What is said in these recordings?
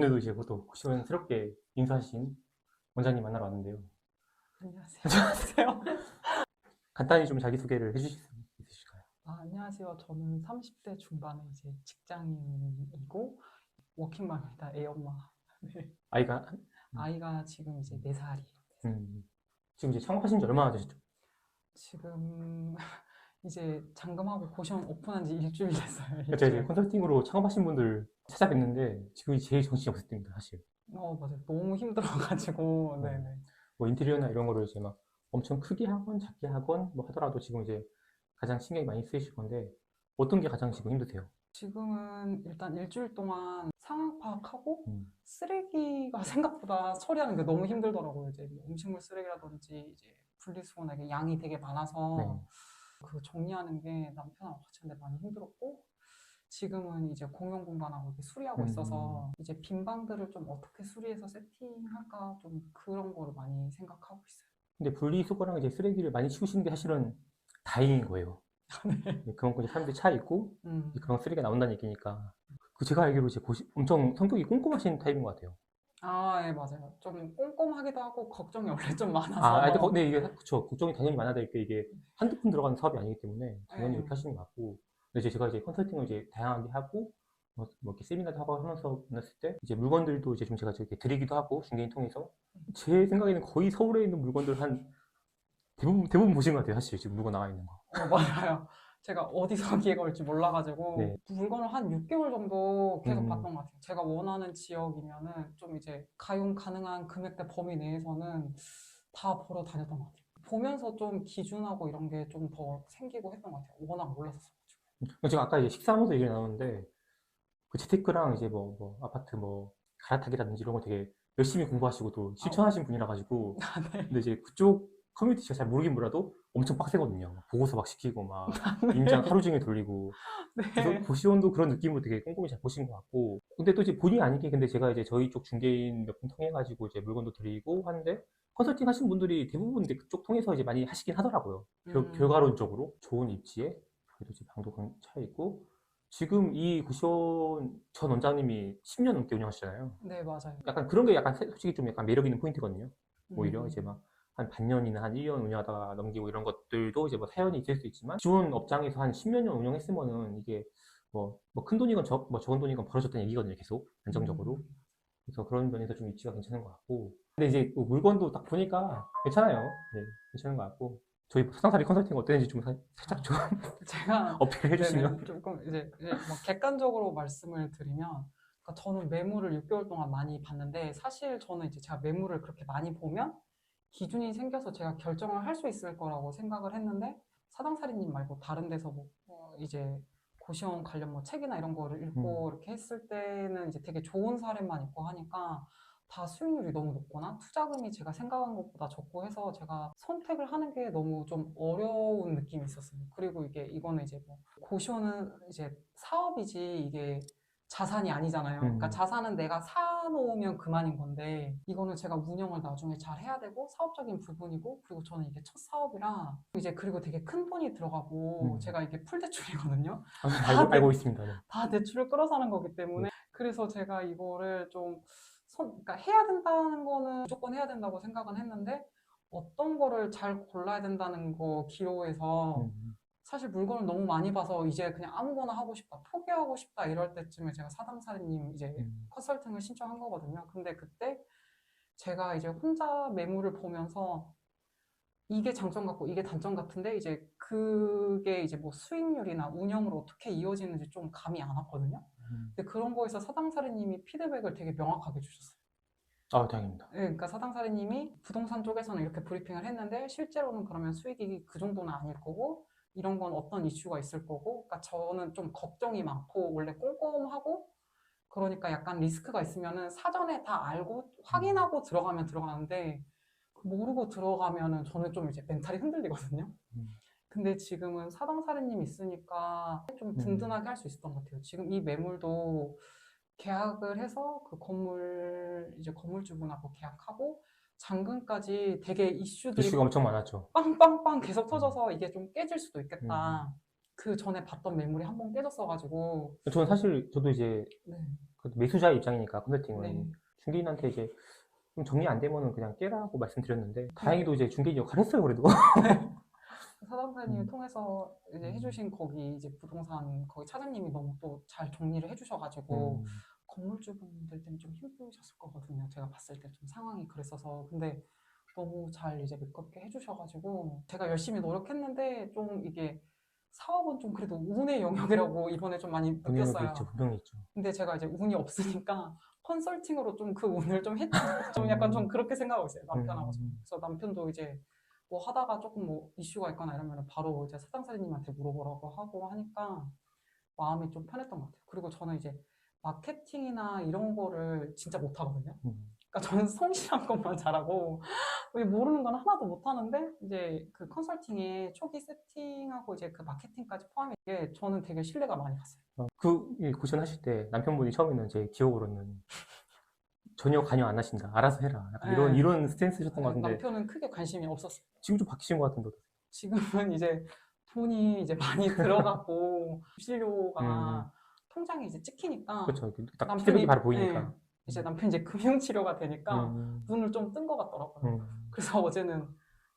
오늘도 이제 또 고시원스럽게 인수하신 원장님 만나러 왔는데요. 안녕하세요. 안녕하세요. 간단히 좀 자기소개를 해주실 수 있으실까요? 안녕하세요. 저는 30대 중반의 이제 직장인이고 워킹맘입니다. 애엄마. 네. 아이가, 아이가 지금 이제 4살이에요. 지금 이제 창업하신 지 얼마나 되셨죠? 지금 이제 잔금하고 고시원 오픈한 지 일주일 됐어요. 제가 이제 일주일. 컨설팅으로 창업하신 분들 찾아뵀는데 지금 제일 정신이 없을 때입니다, 사실. 맞아요. 너무 힘들어가지고. 네네. 뭐 인테리어나 이런 거를 이제 막 엄청 크게 하건 작게 하건 뭐 하더라도 지금 이제 가장 신경이 많이 쓰이실 건데 어떤 게 가장 지금 힘드세요? 지금은 일단 일주일 동안 상황 파악하고 음, 쓰레기가 생각보다 처리하는 게 너무 힘들더라고요. 이제 뭐 음식물 쓰레기라든지 이제 분리수거나 양이 되게 많아서 네. 그 정리하는 게 남편하고 같이 하는데 많이 힘들었고, 지금은 이제 공용 공간하고 이렇게 수리하고 있어서 이제 빈 방들을 좀 어떻게 수리해서 세팅할까 좀 그런 거를 많이 생각하고 있어요. 근데 분리수거랑 이제 쓰레기를 많이 치우시는 게 사실은 다행인 거예요. 네, 그만큼 이제 사람들이 차 있고 음. 그런 쓰레기가 나온다는 얘기니까. 그 제가 알기로 이제 엄청 성격이 꼼꼼하신 타입인 것 같아요. 예, 맞아요. 좀 꼼꼼하기도 하고 걱정이 원래 좀 근데 많아서. 이게 그쵸. 걱정이 당연히 많아야 될 게 이게 한두 푼 들어가는 사업이 아니기 때문에 당연히 네. 이렇게 하시는 것 같고. 근데 이제 제가 이제 컨설팅을 이제 다양하게 하고 뭐 이렇게 세미나도 하고 하면서 만났을 때 이제 물건들도 이제 좀 제가 이렇게 드리기도 하고 중개인 통해서 제 생각에는 거의 서울에 있는 물건들 한 대부분 보신 것 같아요. 사실 지금 물건 나와 있는 거. 맞아요. 제가 어디서 기회가 올지 몰라가지고 네. 물건을 한 6개월 정도 계속 음, 봤던 것 같아요. 제가 원하는 지역이면은 좀 이제 가용 가능한 금액대 범위 내에서는 다 보러 다녔던 것 같아요. 보면서 좀 기준하고 이런 게 좀 더 생기고 했던 것 같아요. 워낙 몰랐었어가지고. 제가 아까 이제 식사하면서 얘기가 나오는데 그 재테크랑 이제 뭐 아파트 뭐 갈아타기라든지 이런 거 되게 열심히 공부하시고 또 아, 실천하신 분이라 가지고 네. 근데 이제 그쪽 커뮤니티 제가 잘 모르긴 몰라도 엄청 빡세거든요. 막 보고서 막 시키고 막 임장 네. 하루 종일 돌리고 그래서 네. 고시원도 그런 느낌으로 되게 꼼꼼히 잘 보신 것 같고 근데 또 이제 본의 아니게 근데 제가 이제 저희 쪽 중개인 몇 분 통해 가지고 이제 물건도 드리고 하는데 컨설팅 하신 분들이 대부분 이제 그쪽 통해서 이제 많이 하시긴 하더라고요. 음, 결과론적으로 좋은 입지에 그래도 이제 방도 차 있고 지금 이 고시원 전 원장님이 10년 넘게 운영하시잖아요. 네, 맞아요. 약간 그런 게 약간 솔직히 좀 약간 매력 있는 포인트거든요. 오히려 이제 음, 막 한 반년이나 한 1년 운영하다가 넘기고 이런 것들도 이제 뭐 사연이 있을 수 있지만 기존 업장에서 한 10몇 년 운영했으면은 이게 뭐 큰 돈이건 뭐 적은 돈이건 벌어졌다는 얘기거든요. 계속 안정적으로. 음. 그래서 그런 면에서 좀 위치가 괜찮은 것 같고. 근데 이제 그 물건도 딱 보니까 괜찮아요. 네, 괜찮은 것 같고. 저희 사상사리 컨설팅 어땠는지 좀 살짝 좀 제가 어필해 네네 주시면. 조금 이제 뭐 객관적으로 말씀을 드리면, 그러니까 저는 매물을 6개월 동안 많이 봤는데, 사실 저는 이제 제가 매물을 그렇게 많이 보면 기준이 생겨서 제가 결정을 할 수 있을 거라고 생각을 했는데, 사당사리님 말고 다른 데서 뭐 이제 고시원 관련 뭐 책이나 이런 거를 음, 읽고 이렇게 했을 때는 이제 되게 좋은 사례만 있고 하니까 다 수익률이 너무 높거나 투자금이 제가 생각한 것보다 적고 해서 제가 선택을 하는 게 너무 좀 어려운 느낌이 있었어요. 그리고 이거는 이제 뭐 고시원은 이제 사업이지 이게 자산이 아니잖아요. 그러니까 음, 자산은 내가 사놓으면 그만인 건데, 이거는 제가 운영을 나중에 잘 해야 되고 사업적인 부분이고, 그리고 저는 이게 첫 사업이라 이제 그리고 되게 큰 돈이 들어가고, 음. 제가 이게 풀대출이거든요. 알고 있습니다. 네. 다 대출을 끌어 사는 거기 네. 때문에, 그래서 제가 이거를 좀 그러니까 해야 된다는 거는 무조건 해야 된다고 생각은 했는데, 어떤 거를 잘 골라야 된다는 거 기로에서 음, 사실 물건을 너무 많이 봐서 이제 그냥 아무거나 하고 싶다, 포기하고 싶다 이럴 때쯤에 제가 사담사님 이제 음, 컨설팅을 신청한 거거든요. 근데 그때 제가 이제 혼자 매물을 보면서 이게 장점 같고 이게 단점 같은데, 이제 그게 이제 뭐 수익률이나 운영으로 어떻게 이어지는지 좀 감이 안 왔거든요. 음. 근데 그런 거에서 사당사리님이 피드백을 되게 명확하게 주셨어요. 다행입니다. 네, 그러니까 사당사리님이 부동산 쪽에서는 이렇게 브리핑을 했는데 실제로는 그러면 수익이 그 정도는 아닐 거고, 이런 건 어떤 이슈가 있을 거고, 그러니까 저는 좀 걱정이 많고 원래 꼼꼼하고, 그러니까 약간 리스크가 있으면은 사전에 다 알고 음, 확인하고 들어가면 들어가는데, 모르고 들어가면은 저는 좀 이제 멘탈이 흔들리거든요. 음, 근데 지금은 사당사리님 있으니까 좀 음. 든든하게 할 수 있었던 것 같아요. 지금 이 매물도 계약을 해서 그 건물, 이제 건물주분하고 계약하고 잔금까지 되게 이슈들이 이슈가 엄청 많았죠. 빵빵빵 계속 음, 터져서 이게 좀 깨질 수도 음, 있겠다. 그 전에 봤던 매물이 한 번 깨졌어가지고. 저는 사실 저도 이제 네. 그 매수자의 입장이니까 컨설팅은 네. 중개인한테 이제 좀 정리 안 되면은 그냥 깨라고 말씀드렸는데 다행히도 이제 중개인이 역할을 했어요 그래도. 사단사님 음. 통해서 이제 해주신 거기 이제 부동산 거기 차장님이 너무 또 잘 정리를 해주셔가지고 건물주분들 때문에 좀 힘드셨을 거거든요. 제가 봤을 때 좀 상황이 그랬어서. 근데 너무 잘 이제 메꿔게 해주셔가지고 제가 열심히 노력했는데 좀 이게 사업은 좀 그래도 운의 영역이라고 이번에 좀 많이 분명히 느꼈어요. 있죠, 분명히 있죠. 근데 제가 이제 운이 없으니까 컨설팅으로 좀 그 운을 좀 좀 약간 좀 그렇게 생각하고 있어요. 남편하고. 그래서 남편도 이제 뭐 하다가 조금 뭐 이슈가 있거나 이러면 바로 이제 사장사님한테 물어보라고 하고 하니까 마음이 좀 편했던 것 같아요. 그리고 저는 이제 마케팅이나 이런 거를 진짜 못하거든요. 그러니까 저는 성실한 것만 잘하고 모르는 건 하나도 못하는데 이제 그 컨설팅에 초기 세팅하고 이제 그 마케팅까지 포함인 게 저는 되게 신뢰가 많이 갔어요. 그 고시원 하실 때 남편분이 처음에는 제 기억으로는 전혀 관여 안 하신다. 알아서 해라. 약간 네. 이런 스탠스셨던 것 같은데 남편은 크게 관심이 없었어요. 지금 좀 바뀌신 것 같은데. 지금은 이제 돈이 이제 많이 들어갔고 입실료가 통장에 이제 찍히니까 그렇죠. 딱 피드백이 바로 보이니까. 네, 이제 남편이 이제 금융치료가 되니까 음, 눈을 좀 뜬 것 같더라고요. 음. 그래서 어제는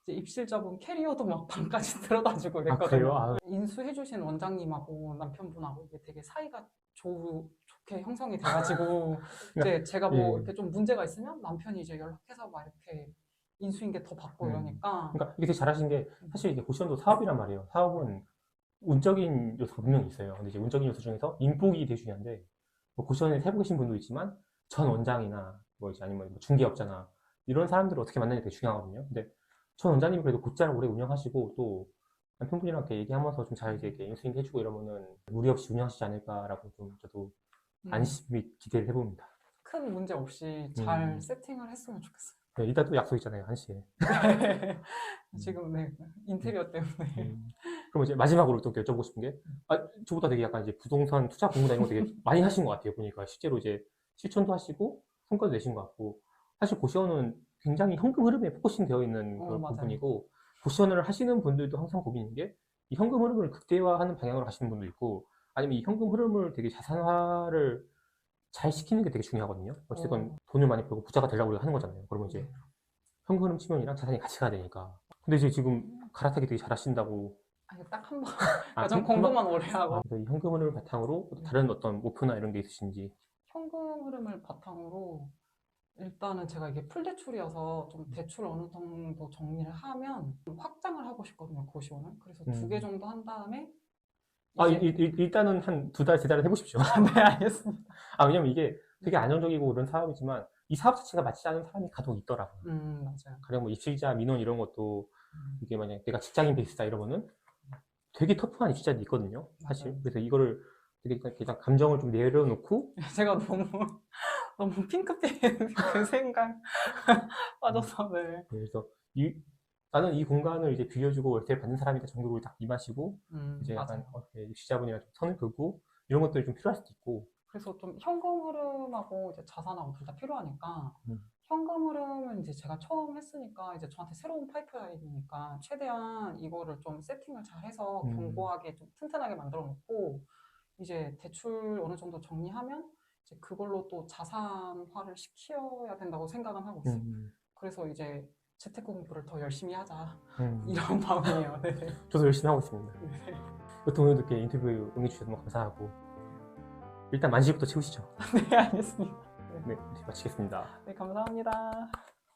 이제 입실자분 캐리어도 막 방까지 들어다주고 아, 그랬거든요. 그래요? 아, 인수해주신 원장님하고 남편분하고 이게 되게 사이가 좋게 형성이 돼가지고 이제 제가 뭐 예. 이렇게 좀 문제가 있으면 남편이 이제 연락해서 막 이렇게 인수인계 더 받고 이러니까. 그러니까 이게 되게 잘하신 게 사실 이게 고시원도 사업이란 말이에요. 사업은 운적인 요소가 분명히 있어요. 근데 이제 운적인 요소 중에서 인복이 되게 중요한데 뭐 고시원에 해보신 분도 있지만 전 원장이나 뭐 이제 아니면 뭐 중개업자나 이런 사람들을 어떻게 만나는 게 되게 중요하거든요. 근데 전 원장님이 그래도 곧잘 오래 운영하시고 또 남편분이랑 이렇게 얘기하면서 좀 잘 이제 인수인계 해주고 이러면은 무리 없이 운영하시지 않을까라고 좀 저도 안심 및 기대를 해봅니다. 큰 문제 없이 잘 세팅을 했으면 좋겠어요. 네, 이따 또 약속 있잖아요, 1시에. 지금 네, 인테리어 때문에. 그럼 이제 마지막으로 또 여쭤보고 싶은 게, 저보다 되게 약간 이제 부동산 투자 공부나 이런 거 되게 많이 하신 것 같아요, 보니까. 실제로 이제 실천도 하시고, 성과도 내신 것 같고. 사실 고시원은 굉장히 현금 흐름에 포커싱 되어 있는 그런 맞아요. 부분이고, 고시원을 하시는 분들도 항상 고민인 게, 이 현금 흐름을 극대화하는 방향으로 가시는 분도 있고, 아니면 이 현금 흐름을 되게 자산화를 잘 시키는 게 되게 중요하거든요. 어쨌든 돈을 많이 벌고 부자가 되려고 하는 거잖아요. 그러면 이제 현금 흐름 측면이랑 자산이 같이 가야 되니까. 근데 이제 지금 갈아타기 되게 잘하신다고. 아니, 딱 한 번. 아, 좀 공부만 오래 하고. 그래서 이 현금 흐름을 바탕으로 또 다른 어떤 목표나 이런 게 있으신지. 현금 흐름을 바탕으로 일단은 제가 이게 풀대출이어서 좀 대출 어느 정도 정리를 하면 좀 확장을 하고 싶거든요, 고시원을. 그래서 2개 정도 한 다음에 일단은 한 2달, 3달은 해보십시오. 네, 알겠습니다. 왜냐면 이게 되게 안정적이고 그런 사업이지만 이 사업 자체가 맞지 않은 사람이 간혹 있더라고요. 맞아요. 가령 뭐 입시자, 민원 이런 것도 이게 만약 내가 직장인 베이스다 이러면은 되게 터프한 입시자들이 있거든요, 사실. 맞아요. 그래서 이거를 되게 그냥 감정을 좀 내려놓고 제가 너무 핑크빛 그 생각 빠져서, 네. 그래서 나는 이 공간을 이제 빌려주고 월세를 받는 사람이다 정도로 딱 임하시고 이제 약간 맞아요. 입시자분이랑 좀 선을 그고 이런 것들이 좀 필요할 수도 있고. 그래서 좀 현금 흐름하고 이제 자산하고 둘 다 필요하니까 현금 흐름은 이제 제가 처음 했으니까 이제 저한테 새로운 파이프라인이니까 최대한 이거를 좀 세팅을 잘 해서 견고하게 좀 튼튼하게 만들어 놓고 이제 대출 어느 정도 정리하면 이제 그걸로 또 자산화를 시켜야 된다고 생각은 하고 있어요. 그래서 이제 재테크 공부를 더 열심히 하자 이런 마음이에요. 네. 저도 열심히 하고 있습니다. 네. 여튼 오늘 이렇게 인터뷰 응해주셔서 너무 감사하고 일단 만시부터 채우시죠. 네, 알겠습니다. 네, 마치겠습니다. 네, 감사합니다.